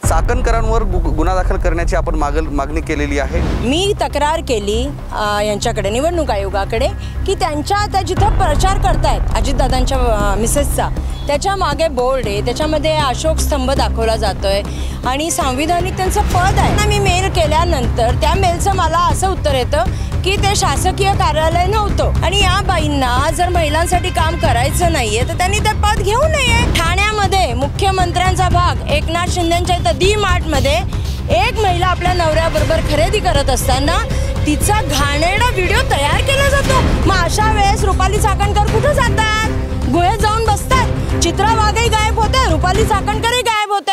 चाकणकरांवर गुन्हा दाखल करण्याची आपण मागणी केलेली आहे। मी तक्रार केली यांच्याकडे निवडणूक आयोगाकडे की त्या जिथं प्रचार करतायत अजितदादांच्या मिसेसचा त्याच्या मागे बोर्ड आहे, त्याच्यामध्ये अशोक स्तंभ दाखवला जातोय आणि संविधानिक त्यांचं पद आहे। मी मेल केल्यानंतर त्या मेलचं मला असं उत्तर येतं की ते शासकीय कार्यालय नव्हतं आणि या बाईंना जर महिलांसाठी काम करायचं नाहीये तर त्यांनी ते पद घेऊ नये। ठाण्यामध्ये मुख्यमंत्र्यांचा भाग एकनाथ शिंदेंच्या इथं डी मार्टमध्ये एक महिला आपल्या नवऱ्याबरोबर खरेदी करत असताना तिचा घाणेरडा व्हिडिओ तयार केला जातो। मग अशा वेळेस रुपाली चाकणकर कुठे जातात? गुहेत जाऊन बसतात। चित्रा वाघही गायब होते, रुपाली चाकणकरही गायब होते।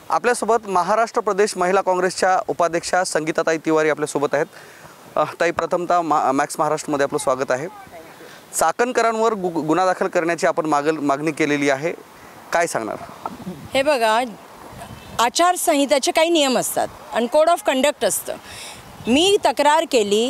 आपल्यासोबत महाराष्ट्र प्रदेश महिला काँग्रेसच्या उपाध्यक्षा संगीताताई तिवारी आपल्यासोबत आहेत। ताई, प्रथमतः मॅक्स महाराष्ट्रमध्ये आपलं स्वागत आहे। चाकणकरांवर गुन्हा दाखल करण्याची आपण मागणी केलेली आहे, काय सांगणार? हे बघा, आचारसंहितेचे काही नियम असतात आणि कोड ऑफ कंडक्ट असतं। मी तक्रार केली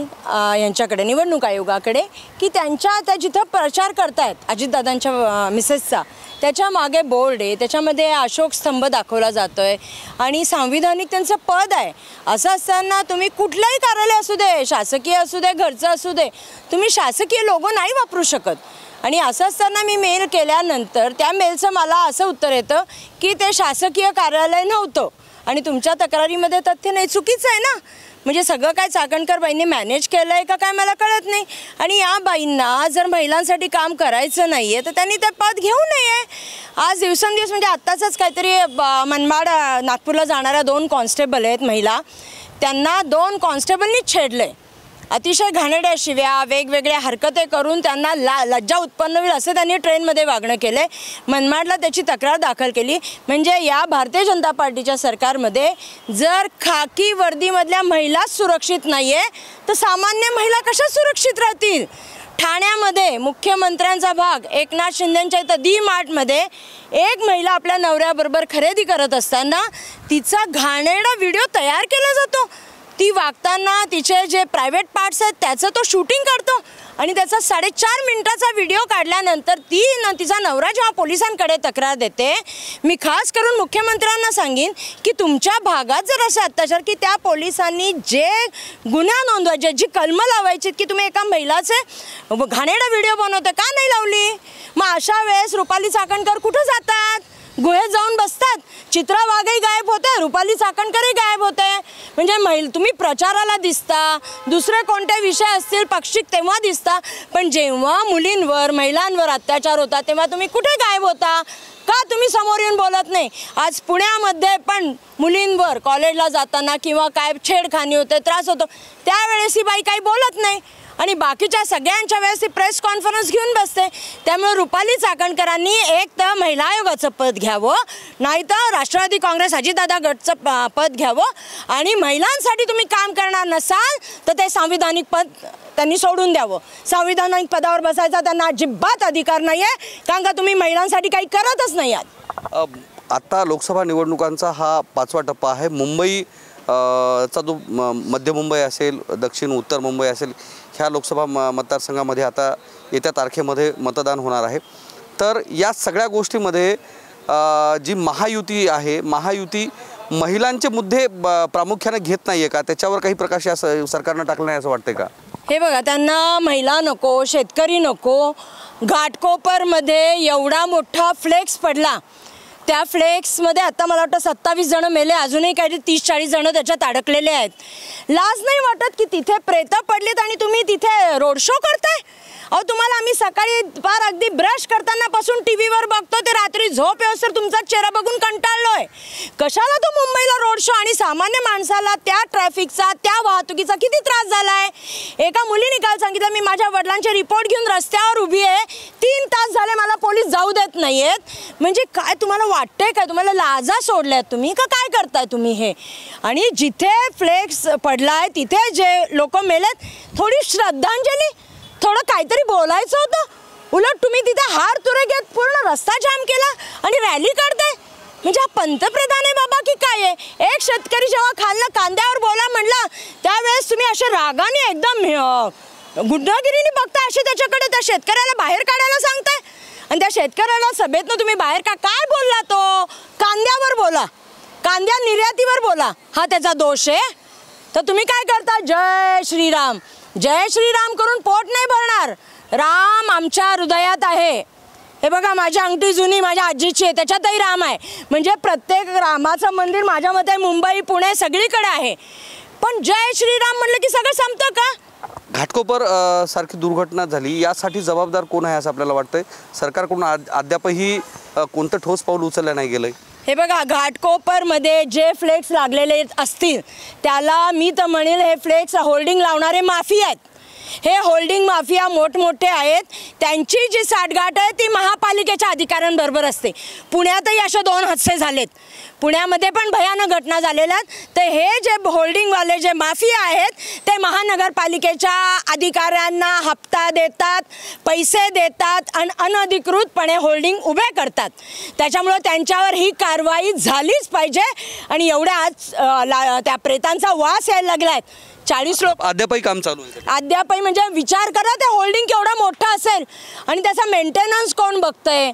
यांच्याकडे निवडणूक आयोगाकडे की त्या जिथं प्रचार करतायत अजितदादांच्या मिसेसचा त्याच्या मागे बोर्ड आहे, त्याच्यामध्ये अशोक स्तंभ दाखवला जातोय आणि संविधानिक त्यांचं पद आहे। असं असताना तुम्ही कुठलंही कार्यालय असू दे, शासकीय असू दे, घरचं असू दे, तुम्ही शासकीय लोगो नाही वापरू शकत। आणि असं असताना मी मेल केल्यानंतर त्या मेलचं मला असं उत्तर येतं की ते शासकीय कार्यालय नव्हतं आणि तुमच्या तक्रारीमध्ये तथ्य नाही, चुकीचं आहे ना। म्हणजे सगळं काय चाकणकर बाईंनी मॅनेज केलं आहे का काय मला कळत नाही। आणि या बाईंना जर महिलांसाठी काम करायचं नाही आहे तर त्यांनी ते पद घेऊ नये। आज दिवसेंदिवस म्हणजे आत्ताच काहीतरी मनमाड नागपूरला जाणाऱ्या 2 कॉन्स्टेबल आहेत महिला, त्यांना 2 कॉन्स्टेबलनीच छेडले। अतिशय घाणेरड्या शिव्या, वेगवेगळ्या हरकती करून त्यांना लज्जा उत्पन्न होईल असं त्यांनी ट्रेनमध्ये वागणं केलं। मनमाडला त्याची तक्रार दाखल केली। म्हणजे या भारतीय जनता पार्टीच्या सरकारमध्ये जर खाकी वर्दीमधल्या महिलाच सुरक्षित नाही आहे तर सामान्य महिला कशा सुरक्षित राहतील? ठाण्यामध्ये मुख्यमंत्र्यांचा भाग एकनाथ शिंदेंच्या इथं डी मार्टमध्ये एक महिला आपल्या नवऱ्याबरोबर खरेदी करत असताना तिचा घाणेरडा व्हिडिओ तयार केला जातो। ती वागताना तिचे जे प्रायव्हेट पार्ट्स आहेत त्याचं तो शूटिंग करतो आणि त्याचा 4.5 मिनिटाचा व्हिडिओ काढल्यानंतर तिचा नवरा जेव्हा पोलिसांकडे तक्रार देते, मी खास करून मुख्यमंत्र्यांना सांगेन की तुमच्या भागात जर असे अत्याचार की त्या पोलिसांनी जे गुन्हा नोंदवायचे, जी कलमं लावायची की तुम्ही एका महिलाचे घाणेरडा व्हिडिओ बनवते का नाही लावली? मग अशा वेळेस रुपाली चाकणकर कुठे जातात? गुहेत जाऊन बसतात। चित्रा वाघही गायब होते, रुपाली चाकणकरही गायब होते। म्हणजे तुम्ही प्रचाराला दिसता, दुसरे कोणते विषय असतील पक्षिक तेव्हा दिसता, पण जेव्हा मुलींवर महिलांवर अत्याचार होता तेव्हा तुम्ही कुठे गायब होता? का तुम्ही समोर येऊन बोलत नाही? आज पुण्यामध्ये पण मुलींवर कॉलेजला जाताना किंवा काय छेडखानी होते, त्रास होतो, त्यावेळेस ही बाई काही बोलत नाही आणि बाकीच्या सगळ्यांच्या वेळेस ती प्रेस कॉन्फरन्स घेऊन बसते। त्यामुळे रुपाली चाकणकरांनी एक तर महिला आयोगाचं पद घ्यावं, नाही तर राष्ट्रवादी काँग्रेस अजितदादा गटचं पद घ्यावं आणि महिलांसाठी तुम्ही काम करणार नसाल तर ते संविधानिक पद त्यांनी सोडून द्यावं। संविधानिक पदावर बसायचा त्यांना अजिबात अधिकार नाही आहे, कारण का तुम्ही महिलांसाठी काही करतच नाही आहात। आता लोकसभा निवडणुकांचा हा 5वा टप्पा आहे। मुंबई चा जो मध्य मुंबई असेल, दक्षिण उत्तर मुंबई असेल, ह्या लोकसभा मतदारसंघामध्ये आता येत्या तारखेमध्ये मतदान होणार आहे। तर या सगळ्या गोष्टीमध्ये जी महायुती आहे, महायुती महिलांचे मुद्दे प्रामुख्याने घेत नाही आहे का? त्याच्यावर काही प्रकाश या सरकारनं टाकलं नाही असं वाटतंय का? हे बघा, त्यांना महिला नको, शेतकरी नको। घाटकोपरमध्ये एवढा मोठा फ्लेक्स पडला, त्या फ्लेक्समध्ये आता मला वाटतं 27 जण मेले, अजूनही काही 30-40 जण त्याच्यात अडकलेले आहेत। लाज नाही वाटत की तिथे प्रेतं पडलीत आणि तुम्ही तिथे रोड शो करताय? अहो, तुम्हाला आम्ही सकाळी पार अगदी ब्रश करताना पासून टीव्हीवर बघतो ते रात्री झोप येऊसर तुमचा चेहरा बघून कंटाळलोय। कशाला तो मुंबईला रोड शो? आणि सामान्य माणसाला त्या ट्रॅफिकचा, त्या वाहतुकीचा किती त्रास झालाय? एका मुलीने काल सांगितलं, मी माझ्या वडिलांचे रिपोर्ट घेऊन रस्त्यावर उभी आहे, 3 तास झाले मला पोलीस जाऊ देत नाहीयेत। म्हणजे काय तुम्हाला वाटतंय काय? तुम्हाला लाजा सोडल्यात तुम्ही का काय करताय तुम्ही हे? आणि जिथे फ्लेक्स पडलाय तिथे जे लोक मेलेत, थोडी श्रद्धांजली, थोडं काहीतरी बोलायचं होतं। उलट तुम्ही तिथे हार तुरे घेत पूर्ण रस्ता जाम केला आणि रॅली काढताय। म्हणजे हा पंतप्रधान आहे बाबा की काय आहे? एक शेतकरी जेव्हा खाल्लं कांद्यावर बोला म्हणला त्यावेळेस तुम्ही अशा रागाने एकदम गुंडागिरीने बघताय, असे त्याच्याकडे त्या शेतकऱ्याला बाहेर काढायला सांगताय आणि त्या शेतकऱ्याला सभेतनं तुम्ही बाहेर काय बोलला? तो कांद्यावर बोला, कांद्या निर्यातीवर बोला, हा त्याचा दोष आहे. तर तुम्ही काय करता, जय श्रीराम जय श्रीराम करून पोट नाही भरणार. राम आमच्या हृदयात आहे. हे बघा, माझी अंगठी जुनी माझ्या आजीची आहे, त्याच्यातही राम आहे. म्हणजे प्रत्येक रामाचं मंदिर माझ्या मते मुंबई पुणे सगळीकडे आहे. पण जय श्रीराम म्हणलं की सगळं संपतं का? घाटकोपर सारखी दुर्घटना झाली, यासाठी जबाबदार कोण आहे असं आपल्याला वाटतंय? सरकारकडून अद्यापही कोणतं ठोस पाऊल उचललं नाही गेलंय? हे बघा, घाटकोपरमध्ये जे फ्लेक्स लागलेले असतील त्याला मी तर म्हणेल हे फ्लेक्स होल्डिंग लावणारे माफिया आहेत. हे होल्डिंग माफिया मोठमोठे आहेत. त्यांची जी साठगाठ आहे ती महापालिकेच्या अधिकाऱ्यांबरोबर असते. पुण्यातही असे 2 हादसे झालेत, पुण्यामध्ये पण भयानक घटना झालेल्या आहेत. तर हे जे होल्डिंगवाले जे माफिया आहेत ते महानगरपालिकेच्या अधिकाऱ्यांना हप्ता देतात, पैसे देतात आणि अनधिकृतपणे होल्डिंग उभे करतात. त्याच्यामुळं त्यांच्यावर ही कारवाई झालीच पाहिजे. आणि एवढ्या आज त्या प्रेतांचा वास यायला लागला आहे. 40 लोक अद्यापही काम चालू आहे. अद्यापही म्हणजे विचार करा, ते होल्डिंग केवढं मोठं असेल आणि त्याचा मेंटेनन्स कोण बघतंय.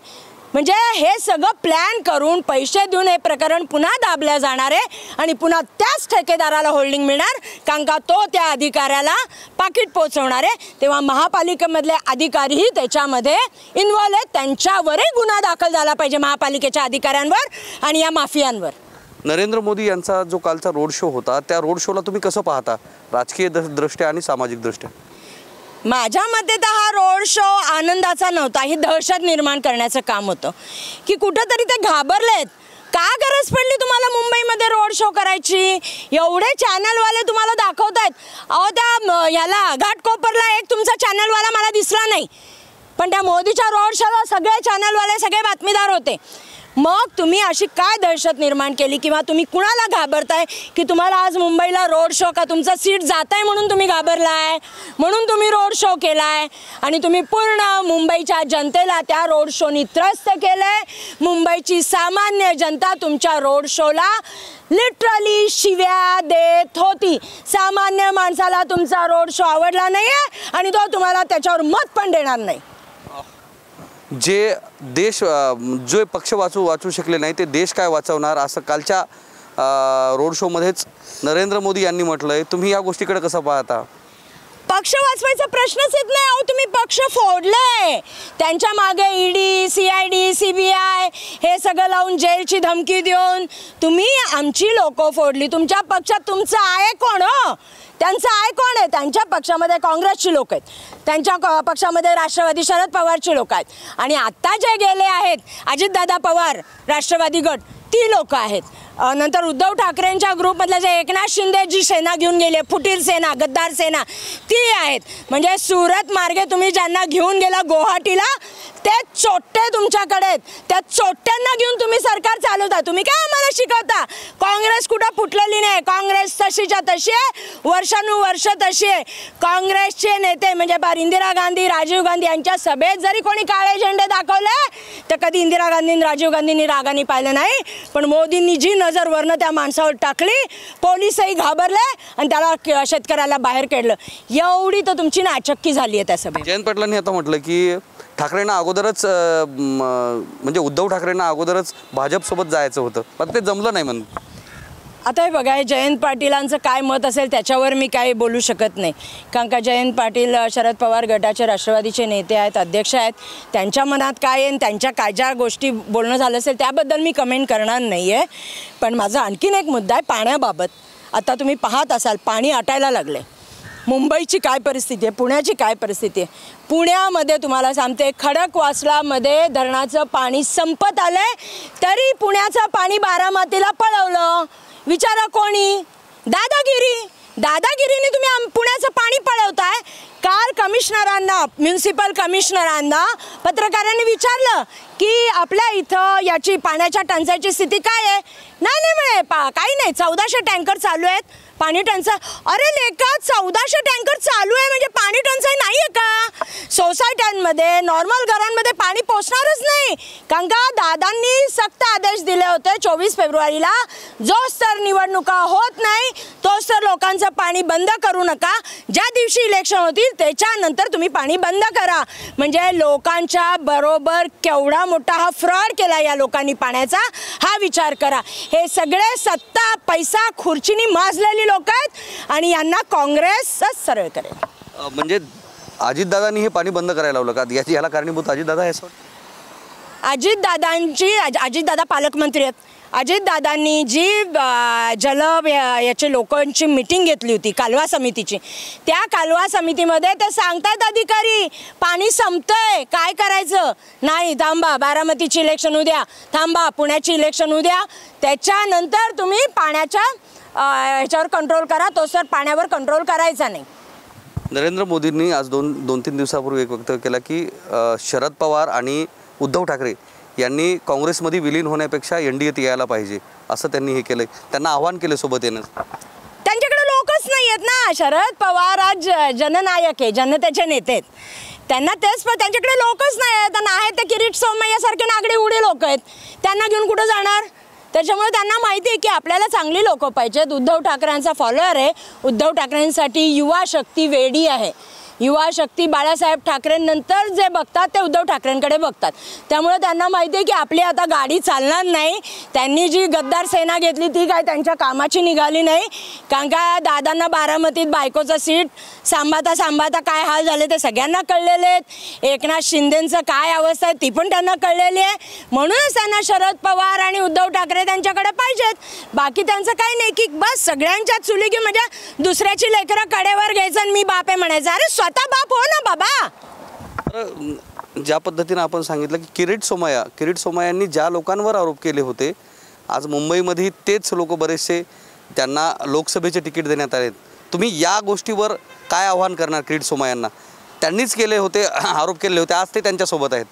म्हणजे हे सगळं प्लॅन करून पैसे देऊन हे प्रकरण पुन्हा दाबल्या जाणार आहे आणि पुन्हा त्याच ठेकेदाराला होल्डिंग मिळणार, कारण का तो त्या अधिकाऱ्याला पाकिट पोचवणार आहे. तेव्हा महापालिकेमधले अधिकारीही त्याच्यामध्ये इन्व्हॉल्व आहेत. त्यांच्यावरही गुन्हा दाखल झाला पाहिजे, महापालिकेच्या अधिकाऱ्यांवर आणि या माफियांवर. नरेंद्र मोदी यांचा जो कालचा रोड शो होता, त्या रोड शोला तुम्ही कसं पाहता, राजकीय दृष्ट्या आणि सामाजिक दृष्ट्या? माझ्या मते तर हा रोड शो आनंदाचा नव्हता. ही दहशत निर्माण करण्याचं काम होतं की कुठंतरी ते घाबरलेत. का गरज पडली तुम्हाला मुंबईमध्ये रोड शो करायची? एवढे चॅनलवाले तुम्हाला दाखवत आहेत. अहो, त्या ह्याला घाटकोपरला एक तुमचा चॅनलवाला मला दिसला नाही, पण त्या मोदीच्या रोड शोला सगळे चॅनलवाले सगळे बातमीदार होते. मग तुम्ही अशी काय दहशत निर्माण केली किंवा तुम्ही कुणाला घाबरताय की तुम्हाला आज मुंबईला रोड शो का तुमचं सीट जात आहे म्हणून तुम्ही घाबरलाय, म्हणून तुम्ही रोड शो केलाय आणि तुम्ही पूर्ण मुंबईच्या जनतेला त्या रोड शोनी त्रस्त केलंय. मुंबईची सामान्य जनता तुमच्या रोड शोला लिटरली शिव्या देत होती. सामान्य माणसाला तुमचा रोड शो आवडला नाही आहे आणि तो तुम्हाला त्याच्यावर मत पण देणार नाही. जे देश जो पक्ष वाचू शकले नाही ते देश काय वाचवणार, असं कालच्या रोड शोमध्येच नरेंद्र मोदी यांनी म्हटलंय. तुम्ही या गोष्टीकडे कसं पाहता? पक्ष वाचवायचा प्रश्नच येत नाही. अहो, तुम्ही पक्ष फोडले. त्यांच्या मागे ईडी, CID, CBI हे सगळं लावून जेलची धमकी देऊन तुम्ही आमची लोकं फोडली. तुमच्या पक्षात तुमचं आहे कोण? त्यांचं आहे कोण आहे? त्यांच्या पक्षामध्ये काँग्रेसची लोक आहेत, त्यांच्या पक्षामध्ये राष्ट्रवादी शरद पवारची लोक आहेत आणि आत्ता जे गेले आहेत अजितदादा पवार राष्ट्रवादी गट, ती लोक आहेत. नंतर उद्धव ठाकरेंच्या ग्रुपमधल्या जे एकनाथ शिंदे जी सेना घेऊन गेले, फुटीर सेना, गद्दार सेना, ती आहेत. म्हणजे सुरत मार्गे तुम्ही ज्यांना घेऊन गेला गुवाहाटीला, ते चोट्टे तुमच्याकडे आहेत. त्या चोट्ट्यांना घेऊन तुम्ही सरकार चालवता. तुम्ही काय आम्हाला शिकवता? काँग्रेस कुठं फुटलेली नाही. काँग्रेस तशीच्या तशी आहे, वर्षानुवर्ष तशी आहे. काँग्रेसचे नेते म्हणजे बार इंदिरा गांधी, राजीव गांधी यांच्या सभेत जरी कोणी काळे झेंडे दाखवले तर कधी इंदिरा गांधी, राजीव गांधींनी रागाने पाहिलं नाही. पण मोदींनी जी नजर वरनं त्या माणसावर टाकली, पोलीसही घाबरले आणि त्याला शेतकऱ्याला बाहेर काढलं. एवढी तर तुमची नाचक्की झाली आहे त्या सभेत. जयंत पाटलांनी आता म्हटलं की ठाकरेंना अगोदरच म्हणजे उद्धव ठाकरेंना अगोदरच भाजपसोबत जायचं होतं, पण ते जमलं नाही म्हणून. आता हे बघा, जयंत पाटीलांचं काय मत असेल त्याच्यावर मी काही बोलू शकत नाही, कारण का जयंत पाटील शरद पवार गटाचे राष्ट्रवादीचे नेते आहेत, अध्यक्ष आहेत. त्यांच्या मनात काय आहे, त्यांच्या काय ज्या गोष्टी बोलणं झालं असेल त्याबद्दल मी कमेंट करणार नाही आहे. पण माझा आणखीन एक मुद्दा आहे पाण्याबाबत. आता तुम्ही पाहत असाल पाणी आटायला लागले. मुंबईची काय परिस्थिती आहे, पुण्याची काय परिस्थिती आहे. पुण्यामध्ये तुम्हाला सांगते, खडकवासलामध्ये धरणाचं पाणी संपत आलं आहे, तरी पुण्याचं पाणी बारामतीला पळवलं. विचारा कोणी? दादागिरीने तुम्ही पुण्याचं पाणी पळवताय. काल कमिशनरांना, म्युन्सिपल कमिशनरांना पत्रकारांनी विचारलं की आपल्या इथं याची पाण्याच्या टंचाईची स्थिती काय आहे. नाही म्हणे, काही नाही, 1400 टँकर चालू आहेत पाणी टंचाई. अरे लेका, 1400 टँकर चालू आहे म्हणजे पाणी टंचाई नाही आहे का? सोसायट्यांमध्ये, नॉर्मल घरांमध्ये पाणी पोचणारच नाही, कारण का दादांनी सक्त आदेश दिले होते 24 फेब्रुवारीला जोच तर निवडणुका होत नाही तोच तर लोकांचं पाणी बंद करू नका. ज्या दिवशी इलेक्शन होतील त्याच्यानंतर तुम्ही पाणी बंद करा. म्हणजे लोकांच्या बरोबर केवढा मोठा हा फ्रॉड केला या लोकांनी पाण्याचा हा विचार करा. हे सगळे सत्ता पैसा खुर्चीनी माजलेली लोक आहेत आणि यांना काँग्रेसच सरळ करेल. म्हणजे अजितदादांनी हे पाणी बंद करायला लावलं का? याला कारणीभूत अजितदादा आहे असं? अजितदादा पालकमंत्री आहेत. अजितदादांनी जी याचे लोकांची मीटिंग घेतली होती कालवा समितीची, त्या कालवा समितीमध्ये ते सांगतात अधिकारी पाणी संपतंय काय करायचं. नाही, थांबा, बारामतीची इलेक्शन उद्या, थांबा, पुण्याची इलेक्शन उद्या, त्याच्यानंतर तुम्ही पाण्याच्या ह्याच्यावर कंट्रोल करा. तो सर पाण्यावर कंट्रोल करायचा नाही. नरेंद्र मोदींनी आज दोन तीन दिवसापूर्वी एक वक्तव्य केलं की शरद पवार आणि उद्धव ठाकरे यांनी काँग्रेसमध्ये विलीन होण्यापेक्षा NDAत यायला पाहिजे असं त्यांनी हे केलं. त्यांना आव्हान केलं सोबत येणं. त्यांच्याकडे लोकच नाही आहेत ना. शरद पवार आज जननायक आहे, जनतेचे नेते आहेत. त्यांना तेच पण त्यांच्याकडे लोकच नाही आहेत. त्यांना आहेत ते किरीट सोमय्यासारखे नागडे उडे लोक आहेत. त्यांना घेऊन कुठं जाणार? त्याच्यामुळे त्यांना माहिती आहे की आपल्याला चांगली लोक पाहिजेत. उद्धव ठाकरेंचा फॉलोअर आहे. उद्धव ठाकरेंसाठी युवा शक्ती वेडी आहे. युवा शक्ती बाळासाहेब ठाकरेंनंतर जे बघतात ते उद्धव ठाकरेंकडे बघतात. त्यामुळे त्यांना माहिती आहे की आपली आता गाडी चालणार नाही. त्यांनी जी गद्दार सेना घेतली ती काय त्यांच्या कामाची निघाली नाही. कारण का दादांना बारामतीत बायकोचं सीट सांभाळता काय हाल झाले ते सगळ्यांना कळलेले आहेत. एकनाथ शिंदेंचं काय अवस्था आहे ती पण त्यांना कळलेली आहे. म्हणूनच त्यांना शरद पवार आणि उद्धव ठाकरे त्यांच्याकडे पाहिजेत. बाकी त्यांचं काही नाही की बस सगळ्यांच्या चुली की म्हणजे दुसऱ्याची लेकरं कडेवर घ्यायचं आणि मी बाप आहे म्हणायचं. अरे स्वतः बाप हो ना बाबा. ज्या पद्धतीने आपण सांगितलं की किरीट सोमय्यांनी ज्या लोकांवर आरोप केले होते आज मुंबईमध्ये तेच लोक बरेचसे त्यांना लोकसभेचे तिकीट देण्यात आले. तुम्ही या गोष्टीवर काय आव्हान करणार किरीट सोमय्यांना? त्यांनीच केले होते, आरोप केले होते, आज ते त्यांच्यासोबत आहेत.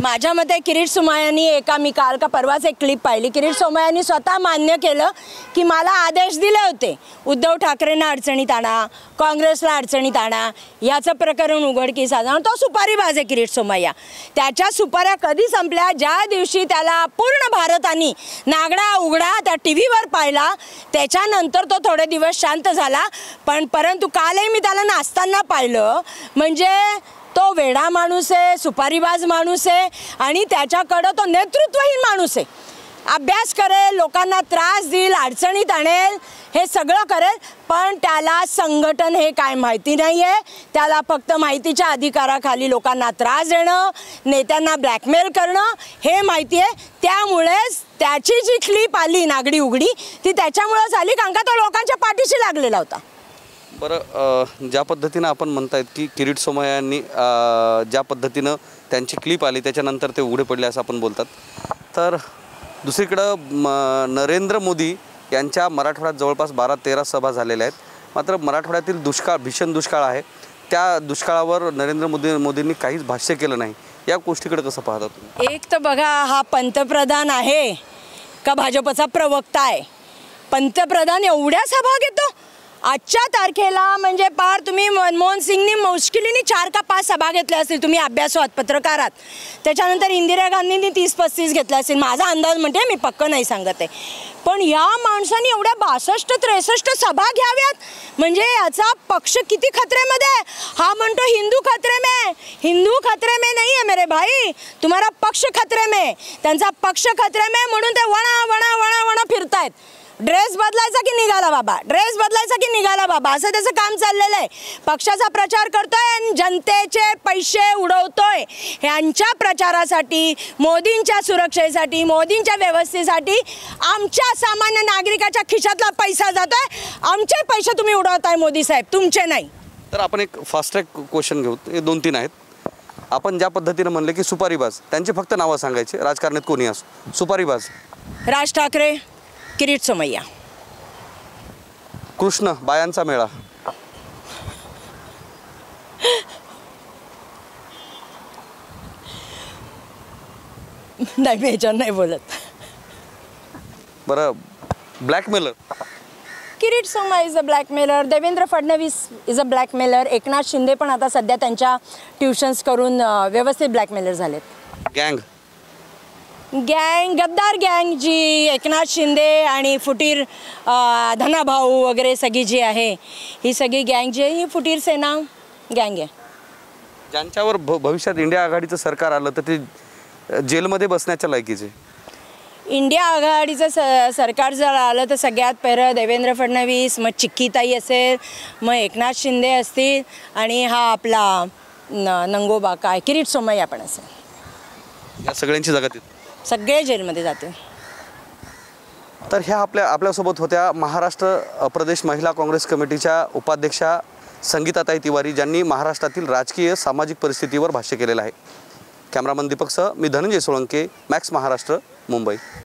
माझ्या मते किरीट सोमय्यांनी मी काल का परवाच एक क्लिप पाहिली. किरीट सोमय्यांनी स्वतः मान्य केलं की मला आदेश दिले होते उद्धव ठाकरेंना अडचणीत आणा, काँग्रेसला अडचणीत आणा. याचं प्रकरण उघडकीस आलं. तो सुपारीबाज आहे किरीट सोमय्या. त्याच्या सुपाऱ्या कधी संपल्या? ज्या दिवशी त्याला पूर्ण भारताने नागडा उघडा त्या TV वर पाहिला त्याच्यानंतर तो थोडे दिवस शांत झाला. परंतु कालही मी त्याला नाचताना पाहिलं. म्हणजे तो वेडा माणूस आहे, सुपारीबाज माणूस आहे आणि त्याच्याकडं तो नेतृत्वहीन माणूस आहे. अभ्यास करेल, लोकांना त्रास देईल, अडचणीत आणेल, हे सगळं करेल, पण त्याला संघटन हे काय माहिती नाही आहे. त्याला फक्त माहितीच्या अधिकाराखाली लोकांना त्रास देणं, नेत्यांना ब्लॅकमेल करणं हे माहिती आहे. त्यामुळेच त्याची जी क्लिप आली नागडी उघडी ती त्याच्यामुळेच आली कारण का तो लोकांच्या पाठीशी लागलेला होता. बरं, ज्या पद्धतीनं आपण म्हणतायत की किरीट सोमय्यांनी ज्या पद्धतीनं त्यांची क्लिप आली त्याच्यानंतर ते उघडे पडले असं आपण बोलतात, तर दुसरीकडं नरेंद्र मोदी यांच्या मराठवाड्यात जवळपास 12-13 सभा झालेल्या आहेत. मात्र मराठवाड्यातील भीषण दुष्काळ आहे. त्या दुष्काळावर नरेंद्र मोदींनी काहीच भाष्य केलं नाही. या गोष्टीकडे कसं पाहता तुम्ही? एक तर बघा, हा पंतप्रधान आहे का भाजपचा प्रवक्ता आहे? पंतप्रधान एवढ्या सभा घेतो आजच्या तारखेला. म्हणजे पार तुम्ही मनमोहन सिंगनी मुश्किलीने 4 का 5 सभा घेतल्या असतील. तुम्ही अभ्यासू आहात, पत्रकारात. त्याच्यानंतर इंदिरा गांधींनी 30-35 घेतल्या असतील. माझा अंदाज म्हणते, मी पक्क नाही सांगत आहे. पण या माणसाने एवढ्या 62-63 सभा घ्याव्यात म्हणजे याचा पक्ष किती खतरेमध्ये आहे. हा म्हणतो हिंदू खतरे में, हिंदू खतरे में नहीं है मेरे भाई, तुम्हारा पक्ष खतरे में. त्यांचा पक्ष खतरे में म्हणून ते वणा फिरतायत. ड्रेस बदलायचा की निघाला बाबा, ड्रेस बदलायचा की निघाला बाबा, असं त्याचं काम चाललेलं आहे. पक्षाचा प्रचार करतोय आणि जनतेचे पैसे उडवतोय. ह्यांच्या प्रचारासाठी, मोदींच्या सुरक्षेसाठी, मोदींच्या व्यवस्थेसाठी आमच्या सामान्य नागरिकाच्या खिशातला पैसा जातोय. आमचे पैसे तुम्ही उडवताय मोदी साहेब, तुमचे नाही. तर आपण एक फास्ट ट्रॅक क्वेश्चन घेऊ. हे 2-3 आहेत. आपण ज्या पद्धतीनं म्हणले की सुपारीबाज, त्यांचे फक्त नावं सांगायचे, राजकारणात कोणी असो. सुपारीबाज राज ठाकरे, किरीट सोमय्या. कृष्ण बायांचा मेळा. नाही, मी ह्याच्यावर नाही बोलत. बरं, blackmailer. Kirit Somaiya is a blackmailer. Devendra Fadnavis is a blackmailer. Eknath Shinde पण आता सध्या त्यांच्या ट्युशन्स करून व्यवस्थित ब्लॅकमेलर झालेत. गँग. गँग गद्दार गँग जी एकनाथ शिंदे आणि फुटीर धनाभाऊ वगैरे सगळी जी आहे ही सगळी गँग जी आहे ही फुटीर सेना गँग आहे. ज्यांच्यावर भविष्यात इंडिया आघाडीचं सरकार आलं तर ते जेलमध्ये बसण्याच्या लायकीचे. इंडिया आघाडीचं सरकार जर आलं तर सगळ्यात पहिलं देवेंद्र फडणवीस, मग चिक्कीताई असेल, मग एकनाथ शिंदे असतील आणि हा आपला नंगोबा काय किरीट सोमय्या पण असेल. या सगळ्यांची जागा तिथे. सगळे जेलमध्ये जाते. तर ह्या आपल्यासोबत होत्या महाराष्ट्र प्रदेश महिला काँग्रेस कमिटीच्या उपाध्यक्षा संगीताताई तिवारी, ज्यांनी महाराष्ट्रातील राजकीय सामाजिक परिस्थितीवर भाष्य केलेलं आहे. कॅमेरामन दीपकसह मी धनंजय सोळंके, मॅक्स महाराष्ट्र, मुंबई.